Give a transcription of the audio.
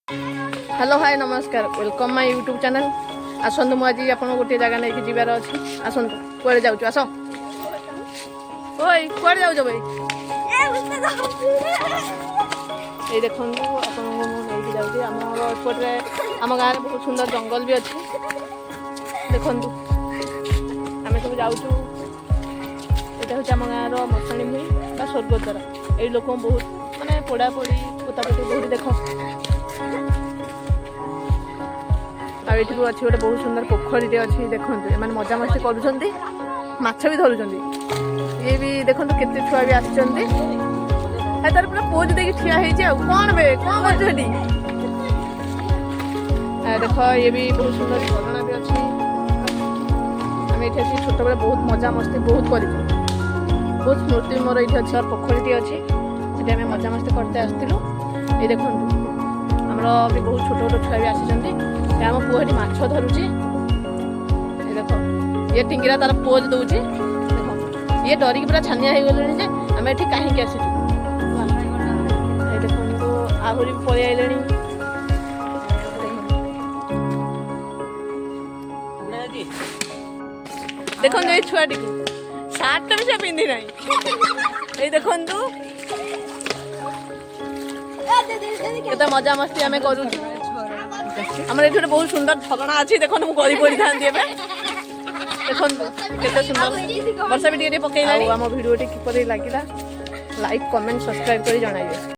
Hello hi नमस्कार welcome my YouTube channel. आसतु मुझे आप गोटे जगह नहीं जीवार अच्छी आसतु कड़े जाऊँ आस ओई कड़े जाऊ भाई ये देखो आपको जाऊँगी आमपटे आम गाँव में बहुत सुंदर जंगल भी अच्छी देखु आम सब जाऊँ यहाँ हूँ आम गाँव मशाणी भूमि स्वर्गद्वार ये लोक बहुत मानने पोड़ा पोड़ी पोतापोती बहुत देख आठ अच्छी गोटे बहुत सुंदर पोखरी अच्छी देखते मैंने मजा मस्ती करुँच भी धरुंच ये भी देखो केते छुआ भी आसुँच तार पूरा पोज देखिए ठिया हो कौन बे कौन कर देख ये भी बहुत सुंदर झरना भी अच्छी आम ये छोट बेले बहुत मजा मस्ती बहुत कर बहुत स्मृति मोर ये अच्छी पोखरी अच्छी से आम मजा मस्ती करते आसलु ये देखो आमर भी बहुत छोट छोट छुआ भी आसी आम पुह ये माछ धरुची ये देख ये टिंगिरा तार पोज दौची देख ये डरिकी पूरा छानिया हो गले आम ये कहीं आसीचु देखो आहरी पलि आइले देखो ये छुआटी सार्ट भी से पिंधि ना ये देखु केते मजा मस्ती आम करूँ आम ये बहुत सुंदर झरना अच्छी देखो मुझे गरी पड़ी था देखो केते सुंदर वर्षा भी टे पकईला आम भिडियो किपर लगे लाइक कमेंट सब्सक्राइब कर जन।